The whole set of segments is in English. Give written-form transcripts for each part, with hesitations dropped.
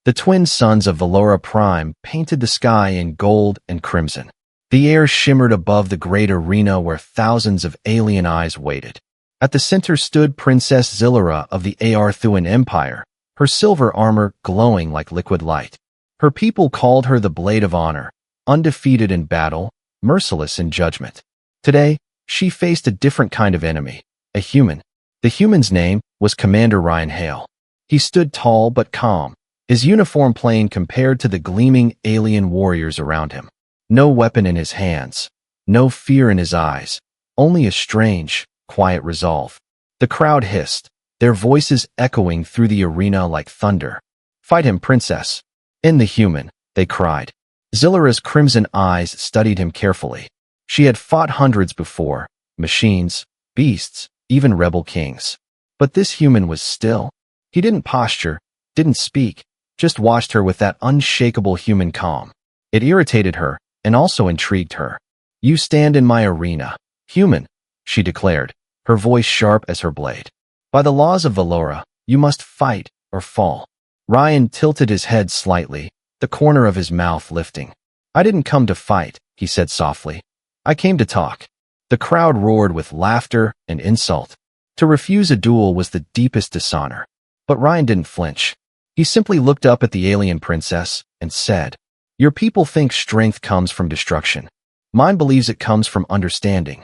The twin suns of Valora Prime painted the sky in gold and crimson. The air shimmered above the great arena where thousands of alien eyes waited. At the center stood Princess Zillara of the Arthuan Empire, her silver armor glowing like liquid light. Her people called her the Blade of Honor, undefeated in battle, merciless in judgment. Today, she faced a different kind of enemy, a human. The human's name was Commander Ryan Hale. He stood tall but calm, his uniform plain compared to the gleaming alien warriors around him. No weapon in his hands, no fear in his eyes, only a strange, quiet resolve. The crowd hissed, their voices echoing through the arena like thunder. "Fight him, princess!" "In the human," they cried. Zillara's crimson eyes studied him carefully. She had fought hundreds before, machines, beasts, even rebel kings. But this human was still. He didn't posture, didn't speak, just watched her with that unshakable human calm. It irritated her, and also intrigued her. "You stand in my arena, human," she declared, her voice sharp as her blade. "By the laws of Valora, you must fight or fall." Ryan tilted his head slightly, the corner of his mouth lifting. "I didn't come to fight," he said softly. "I came to talk." The crowd roared with laughter and insult. To refuse a duel was the deepest dishonor. But Ryan didn't flinch. He simply looked up at the alien princess and said, "Your people think strength comes from destruction. Mine believes it comes from understanding."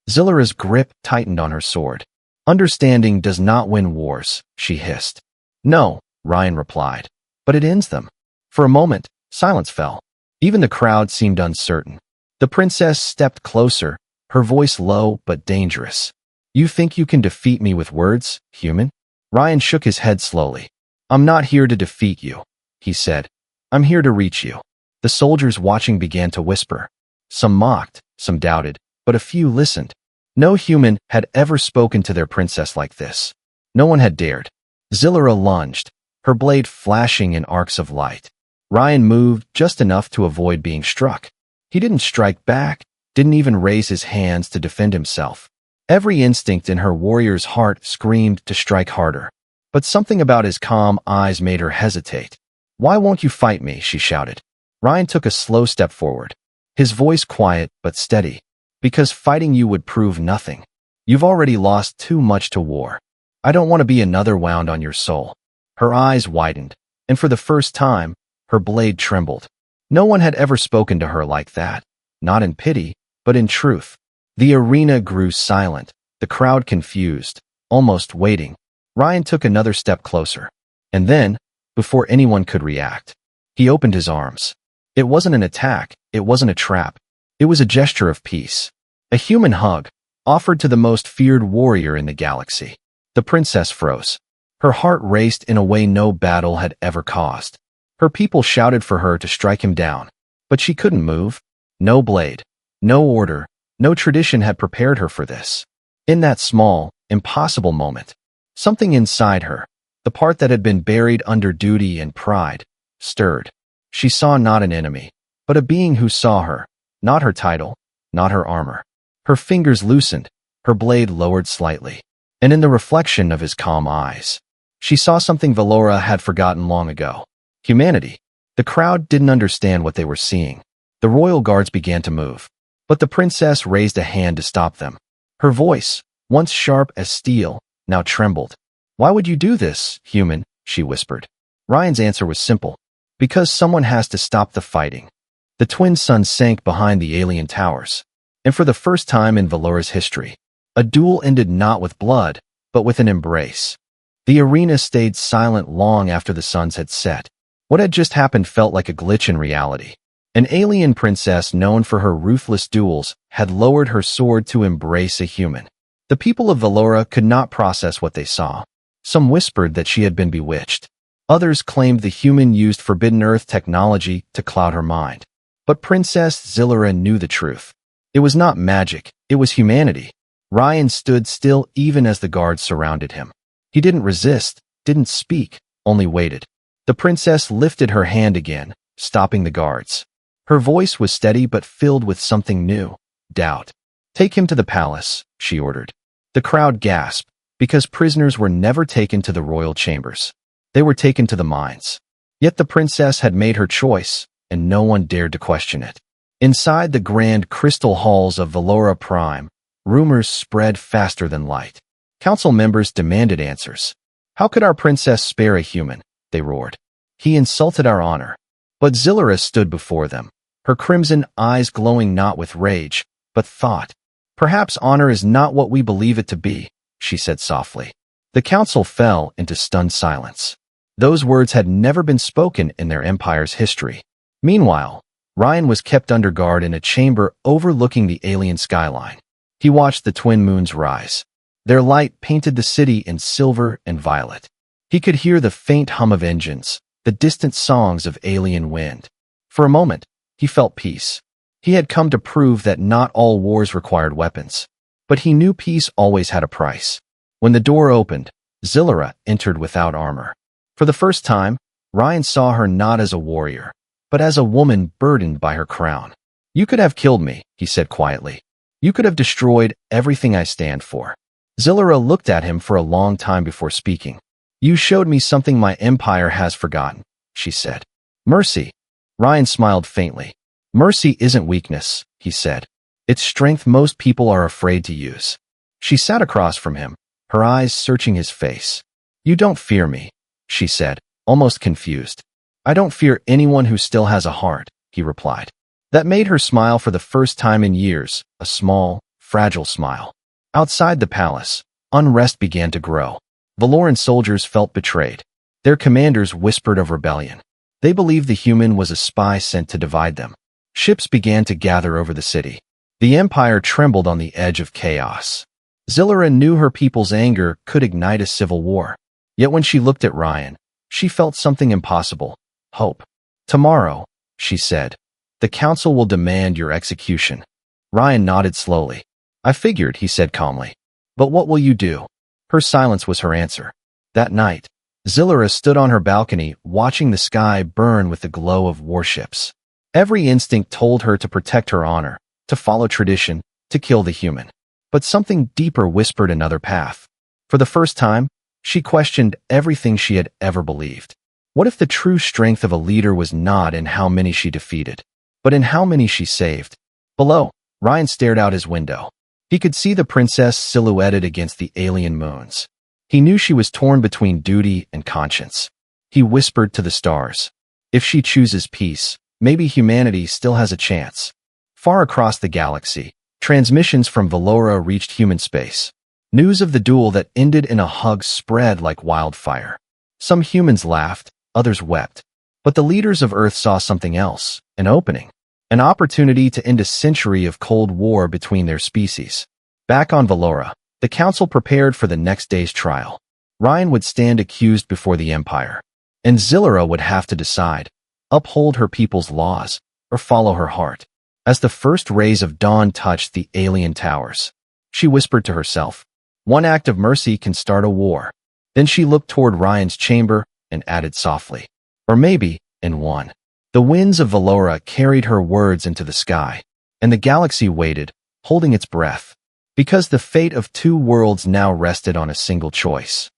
Zillara's grip tightened on her sword. "Understanding does not win wars," she hissed. "No," Ryan replied, "but it ends them." For a moment, silence fell. Even the crowd seemed uncertain. The princess stepped closer, her voice low but dangerous. "You think you can defeat me with words, human?" Ryan shook his head slowly. "I'm not here to defeat you," he said. "I'm here to reach you." The soldiers watching began to whisper. Some mocked, some doubted, but a few listened. No human had ever spoken to their princess like this. No one had dared. Zillara lunged, her blade flashing in arcs of light. Ryan moved just enough to avoid being struck. He didn't strike back, didn't even raise his hands to defend himself. Every instinct in her warrior's heart screamed to strike harder. But something about his calm eyes made her hesitate. "Why won't you fight me?" she shouted. Ryan took a slow step forward, his voice quiet but steady. "Because fighting you would prove nothing. You've already lost too much to war. I don't want to be another wound on your soul." Her eyes widened, and for the first time, her blade trembled. No one had ever spoken to her like that, not in pity, but in truth. The arena grew silent, the crowd confused, almost waiting. Ryan took another step closer. And then, before anyone could react, he opened his arms. It wasn't an attack, it wasn't a trap. It was a gesture of peace. A human hug, offered to the most feared warrior in the galaxy. The princess froze. Her heart raced in a way no battle had ever caused. Her people shouted for her to strike him down. But she couldn't move. No blade, no order, no tradition had prepared her for this. In that small, impossible moment, something inside her, the part that had been buried under duty and pride, stirred. She saw not an enemy, but a being who saw her, not her title, not her armor. Her fingers loosened, her blade lowered slightly, and in the reflection of his calm eyes, she saw something Valora had forgotten long ago. Humanity. The crowd didn't understand what they were seeing. The royal guards began to move, but the princess raised a hand to stop them. Her voice, once sharp as steel, now trembled. "Why would you do this, human?" she whispered. Ryan's answer was simple. "Because someone has to stop the fighting." The twin suns sank behind the alien towers, and for the first time in Valora's history, a duel ended not with blood, but with an embrace. The arena stayed silent long after the suns had set. What had just happened felt like a glitch in reality. An alien princess known for her ruthless duels had lowered her sword to embrace a human. The people of Valora could not process what they saw. Some whispered that she had been bewitched. Others claimed the human used Forbidden Earth technology to cloud her mind. But Princess Zillara knew the truth. It was not magic, it was humanity. Ryan stood still even as the guards surrounded him. He didn't resist, didn't speak, only waited. The princess lifted her hand again, stopping the guards. Her voice was steady but filled with something new, doubt. "Take him to the palace," she ordered. The crowd gasped, because prisoners were never taken to the royal chambers. They were taken to the mines. Yet the princess had made her choice, and no one dared to question it. Inside the grand crystal halls of Valora Prime, rumors spread faster than light. Council members demanded answers. How could our princess spare a human? They roared. He insulted our honor. But Zylura stood before them, her crimson eyes glowing not with rage, but thought. Perhaps honor is not what we believe it to be, she said softly. The council fell into stunned silence. Those words had never been spoken in their empire's history. Meanwhile, Ryan was kept under guard in a chamber overlooking the alien skyline. He watched the twin moons rise. Their light painted the city in silver and violet. He could hear the faint hum of engines, the distant songs of alien wind. For a moment, he felt peace. He had come to prove that not all wars required weapons. But he knew peace always had a price. When the door opened, Zylura entered without armor. For the first time, Ryan saw her not as a warrior, but as a woman burdened by her crown. You could have killed me, he said quietly. You could have destroyed everything I stand for. Zylura looked at him for a long time before speaking. You showed me something my empire has forgotten, she said. Mercy. Ryan smiled faintly. Mercy isn't weakness, he said. It's strength most people are afraid to use. She sat across from him, her eyes searching his face. You don't fear me, she said, almost confused. I don't fear anyone who still has a heart, he replied. That made her smile for the first time in years, a small, fragile smile. Outside the palace, unrest began to grow. Valoran soldiers felt betrayed. Their commanders whispered of rebellion. They believed the human was a spy sent to divide them. Ships began to gather over the city. The empire trembled on the edge of chaos. Zylura knew her people's anger could ignite a civil war. Yet when she looked at Ryan, she felt something impossible. Hope. Tomorrow, she said, the council will demand your execution. Ryan nodded slowly. I figured, he said calmly. But what will you do? Her silence was her answer. That night, Zylura stood on her balcony watching the sky burn with the glow of warships. Every instinct told her to protect her honor, to follow tradition, to kill the human. But something deeper whispered another path. For the first time, she questioned everything she had ever believed. What if the true strength of a leader was not in how many she defeated, but in how many she saved? Below, Ryan stared out his window. He could see the princess silhouetted against the alien moons. He knew she was torn between duty and conscience. He whispered to the stars. If she chooses peace, maybe humanity still has a chance. Far across the galaxy, transmissions from Valora reached human space. News of the duel that ended in a hug spread like wildfire. Some humans laughed, others wept. But the leaders of Earth saw something else, an opening. An opportunity to end a century of cold war between their species. Back on Valora, the council prepared for the next day's trial. Ryan would stand accused before the Empire, and Zylura would have to decide, uphold her people's laws, or follow her heart. As the first rays of dawn touched the alien towers, she whispered to herself, one act of mercy can start a war. Then she looked toward Ryan's chamber and added softly, or maybe, in one. The winds of Valora carried her words into the sky, and the galaxy waited, holding its breath, because the fate of two worlds now rested on a single choice.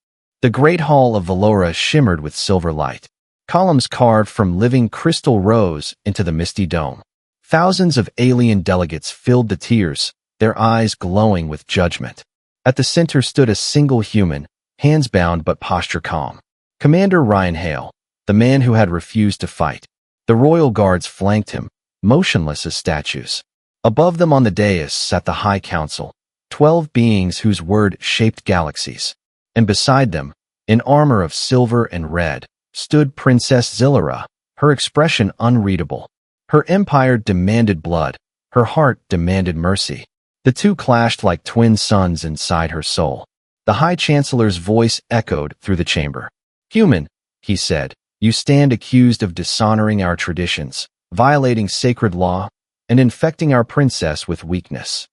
The great hall of Valora shimmered with silver light. Columns carved from living crystal rose into the misty dome. Thousands of alien delegates filled the tiers, their eyes glowing with judgment. At the center stood a single human, hands bound but posture calm. Commander Ryan Hale, the man who had refused to fight. The royal guards flanked him, motionless as statues. Above them on the dais sat the High Council, 12 beings whose word shaped galaxies. And beside them, in armor of silver and red, stood Princess Zylura, her expression unreadable. Her empire demanded blood, her heart demanded mercy. The two clashed like twin suns inside her soul. The High Chancellor's voice echoed through the chamber. Human, he said, you stand accused of dishonoring our traditions, violating sacred law, and infecting our princess with weakness.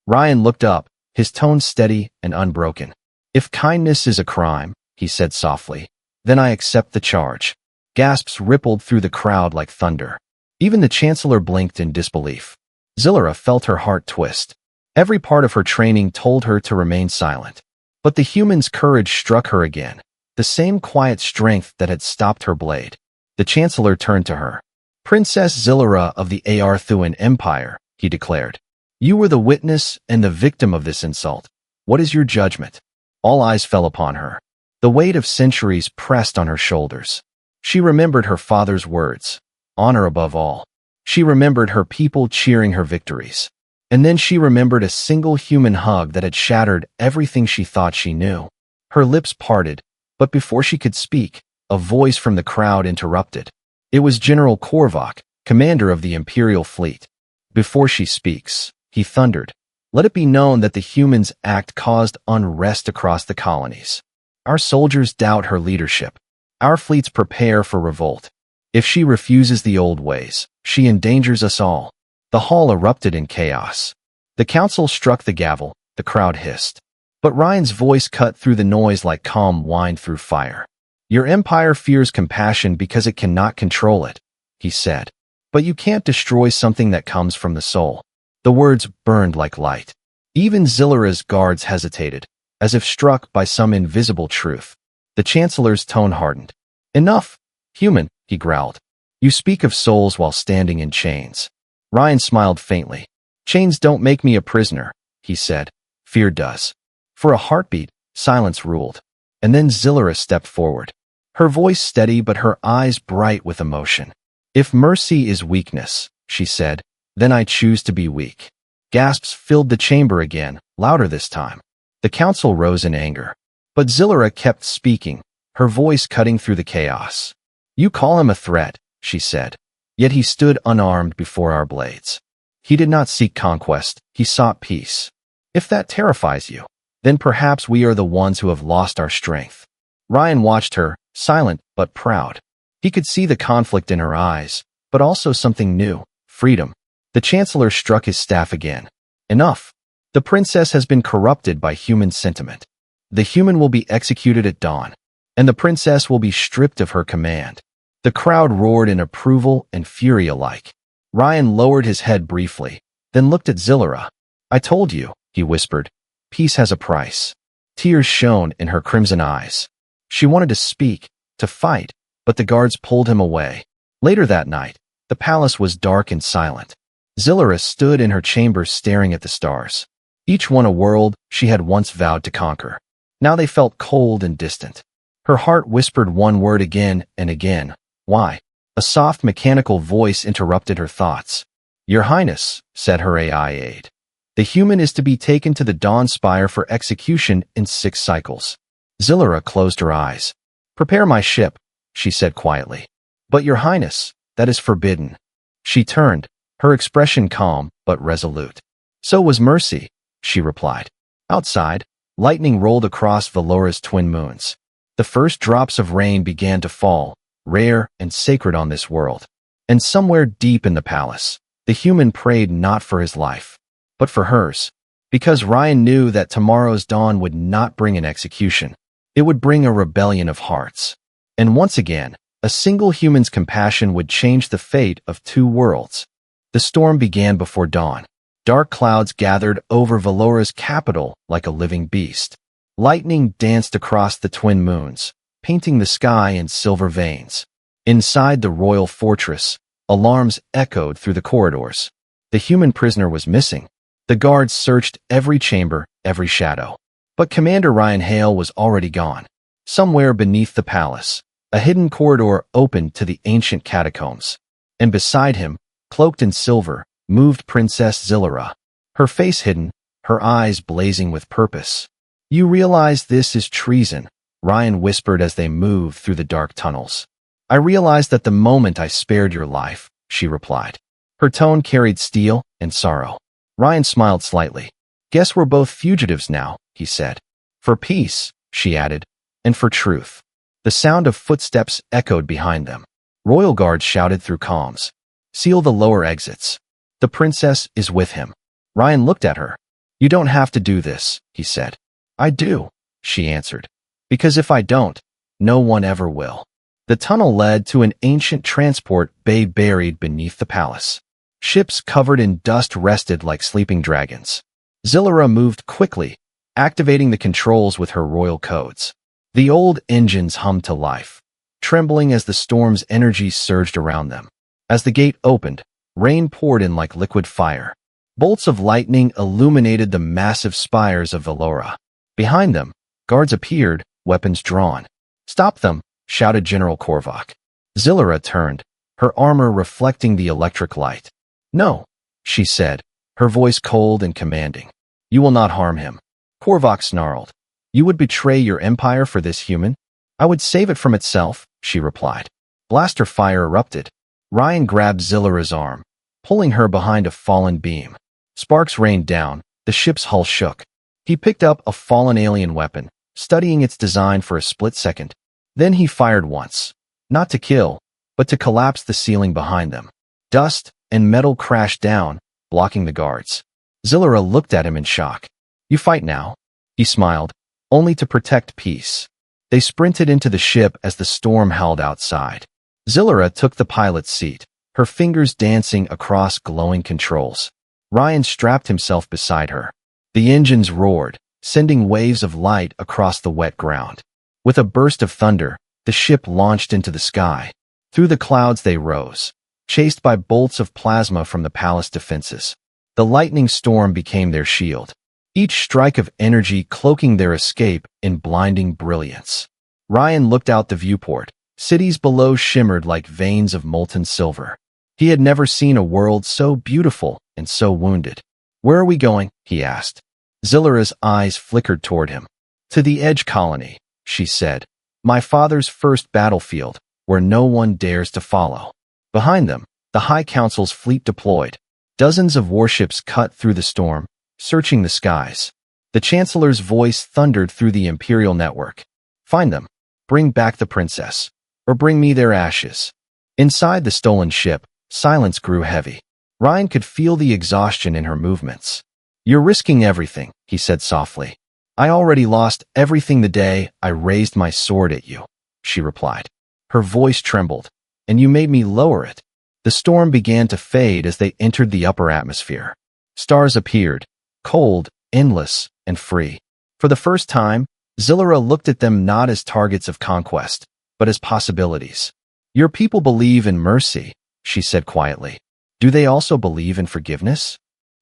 Ryan looked up, his tone steady and unbroken. If kindness is a crime, he said softly, then I accept the charge. Gasps rippled through the crowd like thunder. Even the Chancellor blinked in disbelief. Zylura felt her heart twist. Every part of her training told her to remain silent. But the human's courage struck her again, the same quiet strength that had stopped her blade. The Chancellor turned to her. Princess Zillara of the Arthuan Empire, he declared. You were the witness and the victim of this insult. What is your judgment? All eyes fell upon her. The weight of centuries pressed on her shoulders. She remembered her father's words, honor above all. She remembered her people cheering her victories. And then she remembered a single human hug that had shattered everything she thought she knew. Her lips parted, but before she could speak, a voice from the crowd interrupted. It was General Korvac, commander of the Imperial fleet. Before she speaks, he thundered, let it be known that the humans' act caused unrest across the colonies. Our soldiers doubt her leadership. Our fleets prepare for revolt. If she refuses the old ways, she endangers us all. The hall erupted in chaos. The council struck the gavel, the crowd hissed. But Ryan's voice cut through the noise like calm wine through fire. Your empire fears compassion because it cannot control it, he said. But you can't destroy something that comes from the soul. The words burned like light. Even Zillara's guards hesitated, as if struck by some invisible truth. The Chancellor's tone hardened. Enough, human, he growled. You speak of souls while standing in chains. Ryan smiled faintly. Chains don't make me a prisoner, he said. Fear does. For a heartbeat, silence ruled. And then Zillara stepped forward. Her voice steady but her eyes bright with emotion. If mercy is weakness, she said, then I choose to be weak. Gasps filled the chamber again, louder this time. The council rose in anger. But Zillara kept speaking, her voice cutting through the chaos. You call him a threat, she said. Yet he stood unarmed before our blades. He did not seek conquest, he sought peace. If that terrifies you, then perhaps we are the ones who have lost our strength. Ryan watched her, silent but proud. He could see the conflict in her eyes, but also something new, freedom. The Chancellor struck his staff again. Enough. The princess has been corrupted by human sentiment. The human will be executed at dawn, and the princess will be stripped of her command. The crowd roared in approval and fury alike. Ryan lowered his head briefly, then looked at Zillara. I told you, he whispered. Peace has a price. Tears shone in her crimson eyes. She wanted to speak, to fight, but the guards pulled him away. Later that night, the palace was dark and silent. Zillara stood in her chamber staring at the stars. Each one a world she had once vowed to conquer. Now they felt cold and distant. Her heart whispered one word again and again. Why? A soft mechanical voice interrupted her thoughts. Your Highness, said her AI aide. The human is to be taken to the Dawn Spire for execution in 6 cycles. Zillara closed her eyes. Prepare my ship, she said quietly. But Your Highness, that is forbidden. She turned, her expression calm but resolute. So was mercy, she replied. Outside, lightning rolled across Valora's twin moons. The first drops of rain began to fall, rare and sacred on this world. And somewhere deep in the palace, the human prayed not for his life, but for hers. Because Ryan knew that tomorrow's dawn would not bring an execution. It would bring a rebellion of hearts. And once again, a single human's compassion would change the fate of 2 worlds. The storm began before dawn. Dark clouds gathered over Valora's capital like a living beast. Lightning danced across the twin moons, painting the sky in silver veins. Inside the royal fortress, alarms echoed through the corridors. The human prisoner was missing. The guards searched every chamber, every shadow. But Commander Ryan Hale was already gone. Somewhere beneath the palace, a hidden corridor opened to the ancient catacombs. And beside him, cloaked in silver, moved Princess Zillara. Her face hidden, her eyes blazing with purpose. You realize this is treason, Ryan whispered as they moved through the dark tunnels. I realized that the moment I spared your life, she replied. Her tone carried steel and sorrow. Ryan smiled slightly. Guess we're both fugitives now, he said. For peace, she added, and for truth. The sound of footsteps echoed behind them. Royal guards shouted through comms. Seal the lower exits. The princess is with him. Ryan looked at her. You don't have to do this, he said. I do, she answered. Because if I don't, no one ever will. The tunnel led to an ancient transport bay buried beneath the palace. Ships covered in dust rested like sleeping dragons. Zillara moved quickly, activating the controls with her royal codes. The old engines hummed to life. trembling as the storm's energy surged around them. As the gate opened, rain poured in like liquid fire. Bolts of lightning illuminated the massive spires of Valora. Behind them, guards appeared, weapons drawn. "Stop them!" shouted General Korvac. Zillara turned, her armor reflecting the electric light. "No," she said, her voice cold and commanding. "You will not harm him." Korvac snarled. "You would betray your empire for this human?" "I would save it from itself," she replied. Blaster fire erupted. Ryan grabbed Zillara's arm, pulling her behind a fallen beam. Sparks rained down, the ship's hull shook. He picked up a fallen alien weapon, studying its design for a split second. Then he fired once, not to kill, but to collapse the ceiling behind them. Dust and metal crashed down, blocking the guards. Zillara looked at him in shock. "You fight now?" He smiled, only to protect peace. They sprinted into the ship as the storm howled outside. Zillara took the pilot's seat, her fingers dancing across glowing controls. Ryan strapped himself beside her. The engines roared, sending waves of light across the wet ground. With a burst of thunder, the ship launched into the sky. Through the clouds they rose, chased by bolts of plasma from the palace defenses. The lightning storm became their shield, each strike of energy cloaking their escape in blinding brilliance. Ryan looked out the viewport. Cities below shimmered like veins of molten silver. He had never seen a world so beautiful and so wounded. "Where are we going?" he asked. Zillara's eyes flickered toward him. "To the Edge Colony," she said. "My father's first battlefield, where no one dares to follow." Behind them, the High Council's fleet deployed. Dozens of warships cut through the storm, searching the skies. The Chancellor's voice thundered through the Imperial network. "Find them. Bring back the princess. Or bring me their ashes." Inside the stolen ship, silence grew heavy. Ryan could feel the exhaustion in her movements. "You're risking everything," he said softly. "I already lost everything the day I raised my sword at you," she replied. Her voice trembled. "And you made me lower it." The storm began to fade as they entered the upper atmosphere. Stars appeared, cold, endless, and free. For the first time, Zillara looked at them not as targets of conquest, but as possibilities. "Your people believe in mercy," she said quietly. "Do they also believe in forgiveness?"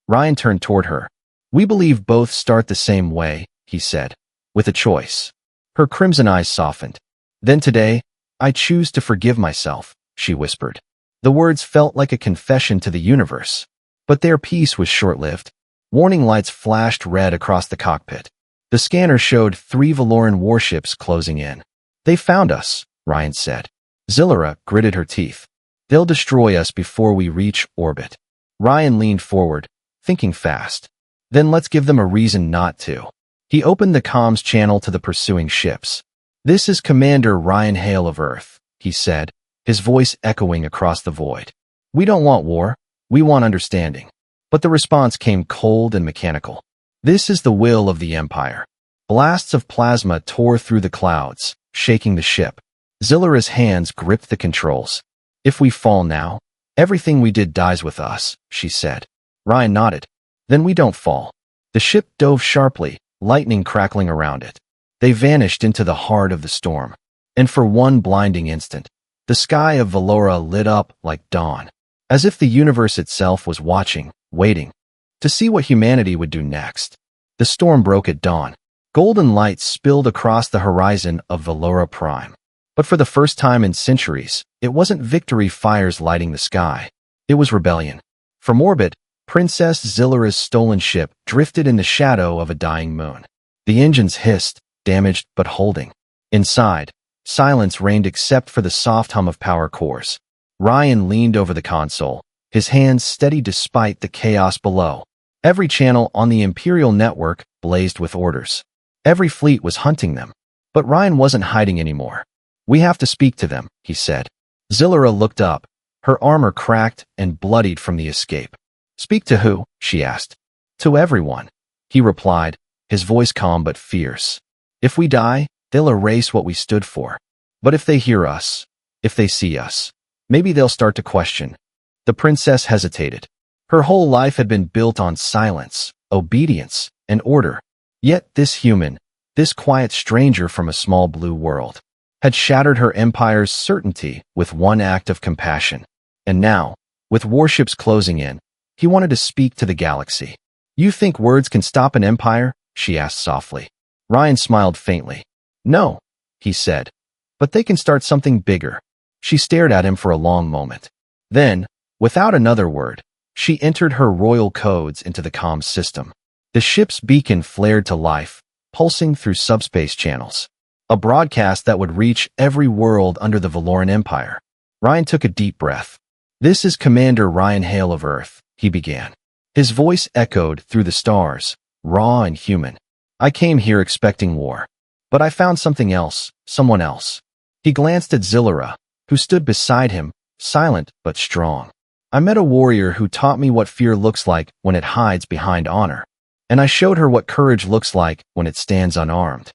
Ryan turned toward her. "We believe both start the same way," he said, "with a choice." Her crimson eyes softened. "Then today, I choose to forgive myself," she whispered. The words felt like a confession to the universe. But their peace was short-lived. Warning lights flashed red across the cockpit. The scanner showed 3 Valoran warships closing in. "They found us," Ryan said. Zillara gritted her teeth. "They'll destroy us before we reach orbit." Ryan leaned forward, thinking fast. "Then let's give them a reason not to." He opened the comms channel to the pursuing ships. "This is Commander Ryan Hale of Earth," he said, his voice echoing across the void. "We don't want war, we want understanding." But the response came cold and mechanical. "This is the will of the Empire." Blasts of plasma tore through the clouds, shaking the ship. Zillara's hands gripped the controls. "If we fall now, everything we did dies with us," she said. Ryan nodded. "Then we don't fall." The ship dove sharply, lightning crackling around it. They vanished into the heart of the storm. And for one blinding instant, the sky of Valora lit up like dawn, as if the universe itself was watching, waiting, to see what humanity would do next. The storm broke at dawn. Golden light spilled across the horizon of Valora Prime. But for the first time in centuries, it wasn't victory fires lighting the sky. It was rebellion. From orbit, Princess Zillara's stolen ship drifted in the shadow of a dying moon. The engines hissed, damaged but holding. Inside, silence reigned except for the soft hum of power cores. Ryan leaned over the console, his hands steady despite the chaos below. Every channel on the Imperial network blazed with orders. Every fleet was hunting them. But Ryan wasn't hiding anymore. "We have to speak to them," he said. Zillara looked up, her armor cracked and bloodied from the escape. "Speak to who?" she asked. "To everyone," he replied, his voice calm but fierce. "If we die, they'll erase what we stood for. But if they hear us, if they see us, maybe they'll start to question." The princess hesitated. Her whole life had been built on silence, obedience, and order. Yet this human, this quiet stranger from a small blue world, had shattered her empire's certainty with one act of compassion. And now, with warships closing in, he wanted to speak to the galaxy. "You think words can stop an empire?" she asked softly. Ryan smiled faintly. "No," he said, "but they can start something bigger." She stared at him for a long moment. Then, without another word, she entered her royal codes into the comms system. The ship's beacon flared to life, pulsing through subspace channels. A broadcast that would reach every world under the Valoran Empire. Ryan took a deep breath. "This is Commander Ryan Hale of Earth," he began. His voice echoed through the stars, raw and human. "I came here expecting war. But I found something else, someone else." He glanced at Zylura, who stood beside him, silent but strong. "I met a warrior who taught me what fear looks like when it hides behind honor. And I showed her what courage looks like when it stands unarmed."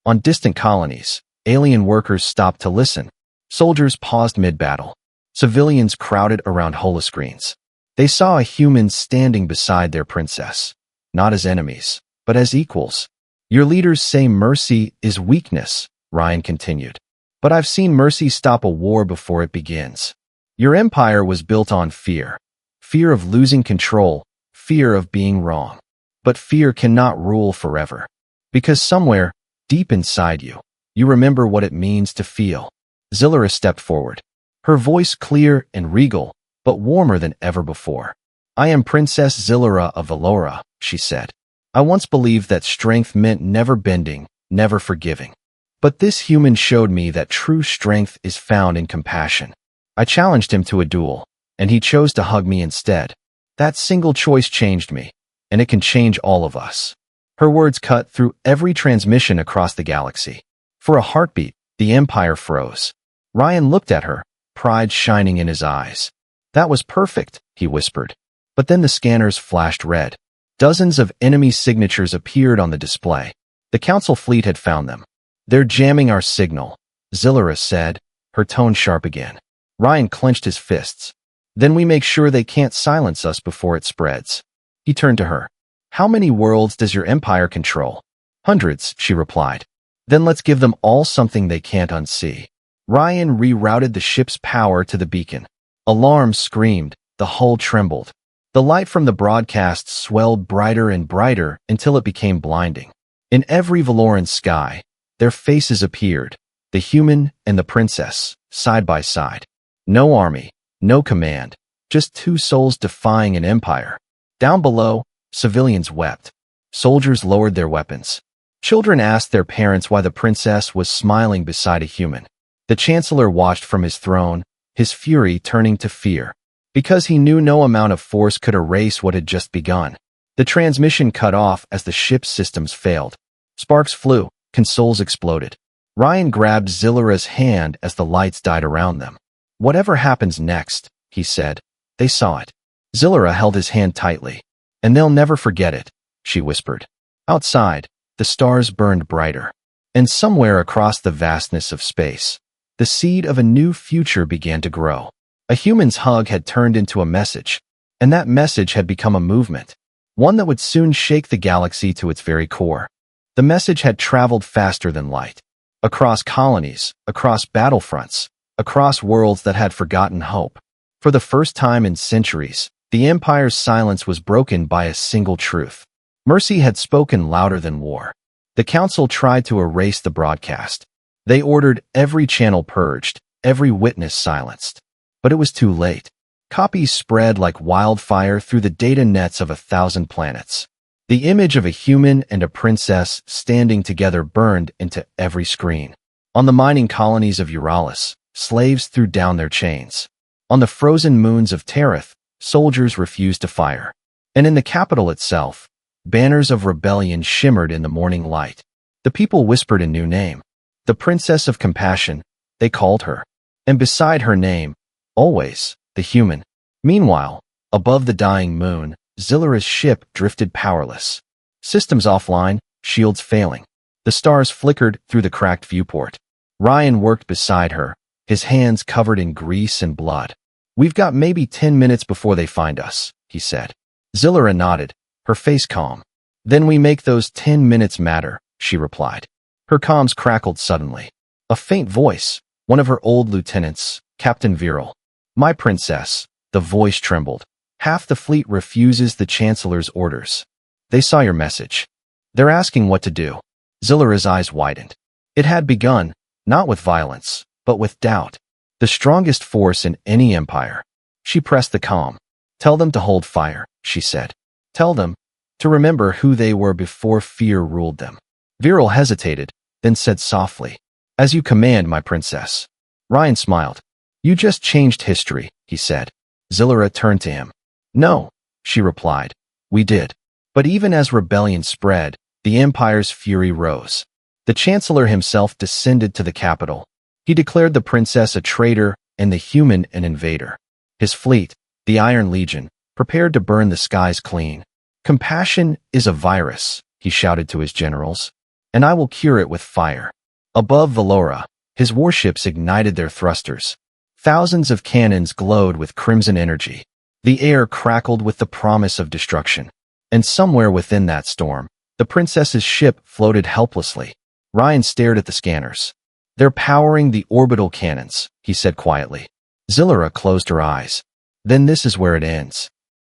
On distant colonies, alien workers stopped to listen. Soldiers paused mid-battle. Civilians crowded around holoscreens. They saw a human standing beside their princess, not as enemies, but as equals. "Your leaders say mercy is weakness," Ryan continued. "But I've seen mercy stop a war before it begins. Your empire was built on fear. Fear of losing control, fear of being wrong. But fear cannot rule forever. Because somewhere, deep inside you, you remember what it means to feel." Zylura stepped forward, her voice clear and regal, but warmer than ever before. "I am Princess Zylura of Valora," she said. "I once believed that strength meant never bending, never forgiving. But this human showed me that true strength is found in compassion. I challenged him to a duel, and he chose to hug me instead. That single choice changed me, and it can change all of us." Her words cut through every transmission across the galaxy. For a heartbeat, the Empire froze. Ryan looked at her, pride shining in his eyes. "That was perfect," he whispered. But then the scanners flashed red. Dozens of enemy signatures appeared on the display. The Council fleet had found them. "They're jamming our signal," Zylura said, her tone sharp again. Ryan clenched his fists. "Then we make sure they can't silence us before it spreads." He turned to her. "How many worlds does your empire control?" "Hundreds," she replied. "Then let's give them all something they can't unsee." Ryan rerouted the ship's power to the beacon. Alarms screamed, the hull trembled. The light from the broadcast swelled brighter and brighter until it became blinding. In every Valoran sky, their faces appeared, the human and the princess, side by side. No army, no command, just two souls defying an empire. Down below, civilians wept. Soldiers lowered their weapons. Children asked their parents why the princess was smiling beside a human. The chancellor watched from his throne, his fury turning to fear. Because he knew no amount of force could erase what had just begun. The transmission cut off as the ship's systems failed. Sparks flew, consoles exploded. Ryan grabbed Zylura's hand as the lights died around them. "Whatever happens next," he said, "they saw it." Zylura held his hand tightly. "And they'll never forget it," she whispered. Outside, the stars burned brighter. And somewhere across the vastness of space, the seed of a new future began to grow. A human's hug had turned into a message, and that message had become a movement, one that would soon shake the galaxy to its very core. The message had traveled faster than light, across colonies, across battlefronts, across worlds that had forgotten hope. For the first time in centuries, the Empire's silence was broken by a single truth. Mercy had spoken louder than war. The Council tried to erase the broadcast. They ordered every channel purged, every witness silenced. But it was too late. Copies spread like wildfire through the data nets of 1,000 planets. The image of a human and a princess standing together burned into every screen. On the mining colonies of Euralis, slaves threw down their chains. On the frozen moons of Terith, soldiers refused to fire. And in the capital itself, banners of rebellion shimmered in the morning light. The people whispered a new name. The Princess of Compassion, they called her. And beside her name, always, the human. Meanwhile, above the dying moon, Zylura's ship drifted powerless. Systems offline, shields failing. The stars flickered through the cracked viewport. Ryan worked beside her, his hands covered in grease and blood. "We've got maybe 10 minutes before they find us," he said. Zylura nodded, her face calm. "Then we make those 10 minutes matter," she replied. Her comms crackled suddenly. A faint voice, one of her old lieutenants, Captain Viral. My princess, the voice trembled. Half the fleet refuses the Chancellor's orders. They saw your message. They're asking what to do. Zillara's eyes widened. It had begun, not with violence, but with doubt. The strongest force in any empire. She pressed the calm. Tell them to hold fire, she said. Tell them to remember who they were before fear ruled them. Viral hesitated, then said softly, As you command, my princess. Ryan smiled. You just changed history, he said. Zillara turned to him. No, she replied. We did. But even as rebellion spread, the empire's fury rose. The chancellor himself descended to the capital. He declared the princess a traitor and the human an invader. His fleet, the Iron Legion, prepared to burn the skies clean. Compassion is a virus, he shouted to his generals, and I will cure it with fire. Above Valora, his warships ignited their thrusters. Thousands of cannons glowed with crimson energy. The air crackled with the promise of destruction. And somewhere within that storm, the princess's ship floated helplessly. Ryan stared at the scanners. They're powering the orbital cannons, he said quietly. Zillara closed her eyes. Then this is where it ends.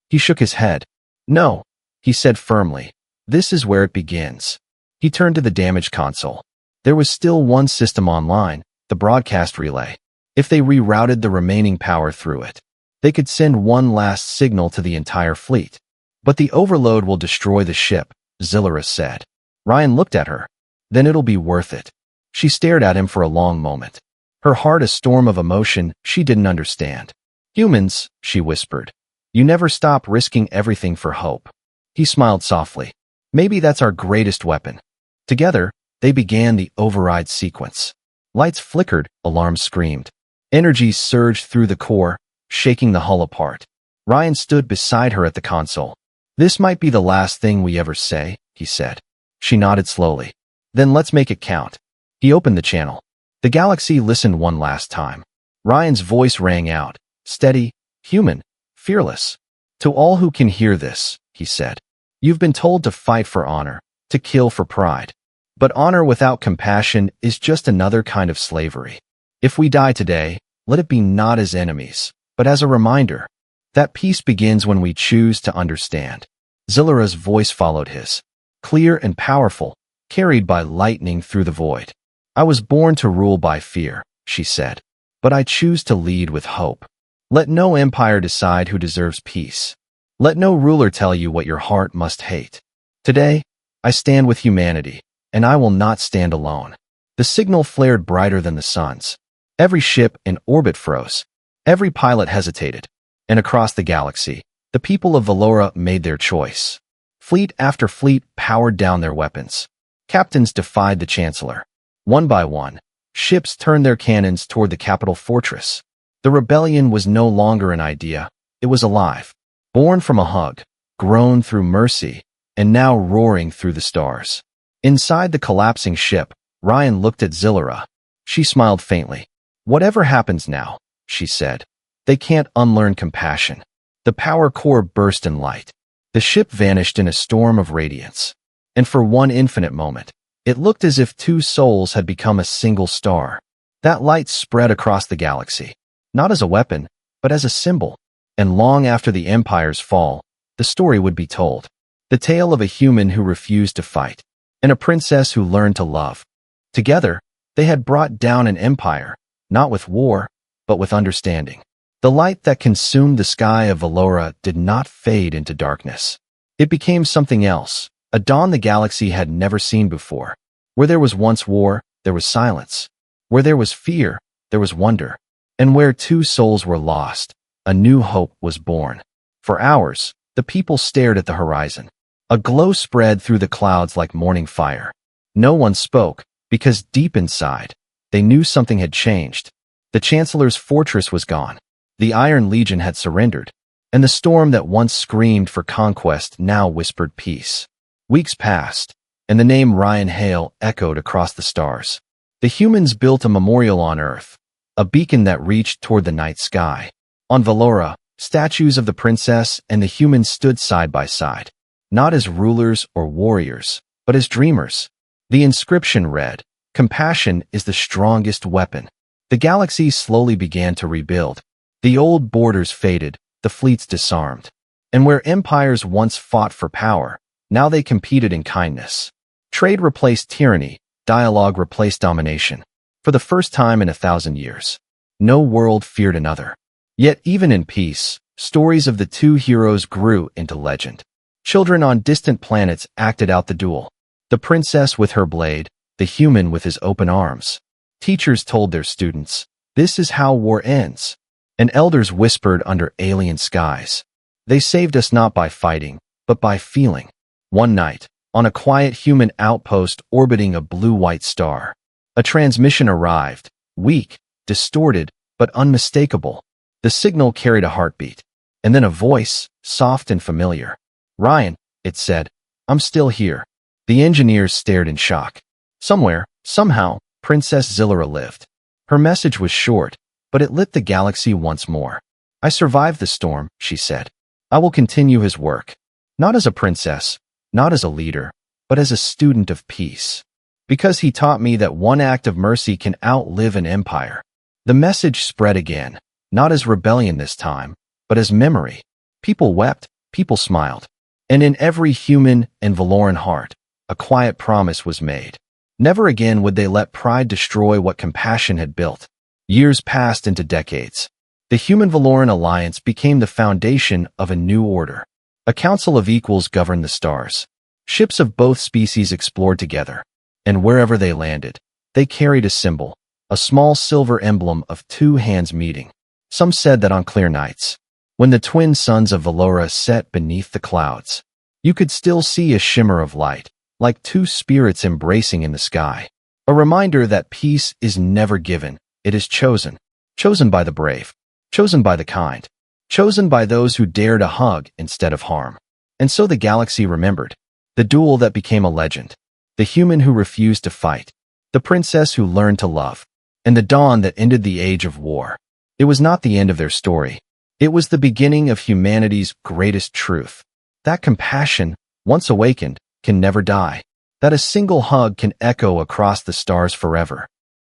He shook his head. No, he said firmly. This is where it begins. He turned to the damage console. There was still one system online, the broadcast relay. If they rerouted the remaining power through it, they could send one last signal to the entire fleet. But the overload will destroy the ship, Zillara said. Ryan looked at her. Then it'll be worth it. She stared at him for a long moment. Her heart a storm of emotion she didn't understand. Humans, she whispered. You never stop risking everything for hope. He smiled softly. Maybe that's our greatest weapon. Together, they began the override sequence. Lights flickered, alarms screamed. Energy surged through the core, shaking the hull apart. Ryan stood beside her at the console. This might be the last thing we ever say, he said. She nodded slowly. Then let's make it count. He opened the channel. The galaxy listened one last time. Ryan's voice rang out, steady, human, fearless. To all who can hear this, he said, you've been told to fight for honor, to kill for pride. But honor without compassion is just another kind of slavery. If we die today, let it be not as enemies, but as a reminder. That peace begins when we choose to understand. Zillara's voice followed his, clear and powerful, carried by lightning through the void. I was born to rule by fear, she said, but I choose to lead with hope. Let no empire decide who deserves peace. Let no ruler tell you what your heart must hate. Today, I stand with humanity, and I will not stand alone. The signal flared brighter than the sun's. Every ship in orbit froze. Every pilot hesitated. And across the galaxy, the people of Valora made their choice. Fleet after fleet powered down their weapons. Captains defied the Chancellor. One by one, ships turned their cannons toward the capital fortress. The rebellion was no longer an idea. It was alive. Born from a hug, grown through mercy, and now roaring through the stars. Inside the collapsing ship, Ryan looked at Zillara. She smiled faintly. Whatever happens now, she said, they can't unlearn compassion. The power core burst in light. The ship vanished in a storm of radiance. And for one infinite moment, it looked as if two souls had become a single star. That light spread across the galaxy, not as a weapon, but as a symbol. And long after the Empire's fall, the story would be told. The tale of a human who refused to fight, and a princess who learned to love. Together, they had brought down an empire, not with war, but with understanding. The light that consumed the sky of Valora did not fade into darkness. It became something else, a dawn the galaxy had never seen before. Where there was once war, there was silence. Where there was fear, there was wonder. And where two souls were lost, a new hope was born. For hours, the people stared at the horizon. A glow spread through the clouds like morning fire. No one spoke, because deep inside, they knew something had changed. The Chancellor's fortress was gone. The Iron Legion had surrendered, and the storm that once screamed for conquest now whispered peace. Weeks passed, and the name Ryan Hale echoed across the stars. The humans built a memorial on Earth, a beacon that reached toward the night sky. On Valora, statues of the princess and the humans stood side by side, not as rulers or warriors, but as dreamers. The inscription read, Compassion is the strongest weapon. The galaxy slowly began to rebuild. The old borders faded, the fleets disarmed. And where empires once fought for power, now they competed in kindness. Trade replaced tyranny, dialogue replaced domination. For the first time in 1,000 years, no world feared another. Yet even in peace, stories of the two heroes grew into legend. Children on distant planets acted out the duel. The princess with her blade, the human with his open arms. Teachers told their students, "This is how war ends." And elders whispered under alien skies. They saved us not by fighting, but by feeling. One night, on a quiet human outpost orbiting a blue-white star, a transmission arrived, weak, distorted, but unmistakable. The signal carried a heartbeat, and then a voice, soft and familiar. "Ryan," it said, "I'm still here." The engineers stared in shock. Somewhere, somehow, Princess Zillara lived. Her message was short, but it lit the galaxy once more. "I survived the storm," she said. "I will continue his work. Not as a princess, not as a leader, but as a student of peace. Because he taught me that one act of mercy can outlive an empire." The message spread again, not as rebellion this time, but as memory. People wept, people smiled. And in every human and Valoran heart, a quiet promise was made. Never again would they let pride destroy what compassion had built. Years passed into decades. The Human-Valoran alliance became the foundation of a new order. A council of equals governed the stars. Ships of both species explored together, and wherever they landed, they carried a symbol, a small silver emblem of two hands meeting. Some said that on clear nights, when the twin suns of Valora set beneath the clouds, you could still see a shimmer of light, like two spirits embracing in the sky. A reminder that peace is never given, it is chosen. Chosen by the brave, chosen by the kind, chosen by those who dare to hug instead of harm. And so the galaxy remembered. The duel that became a legend. The human who refused to fight. The princess who learned to love. And the dawn that ended the age of war. It was not the end of their story. It was the beginning of humanity's greatest truth. That compassion, once awakened, can never die. That a single hug can echo across the stars forever.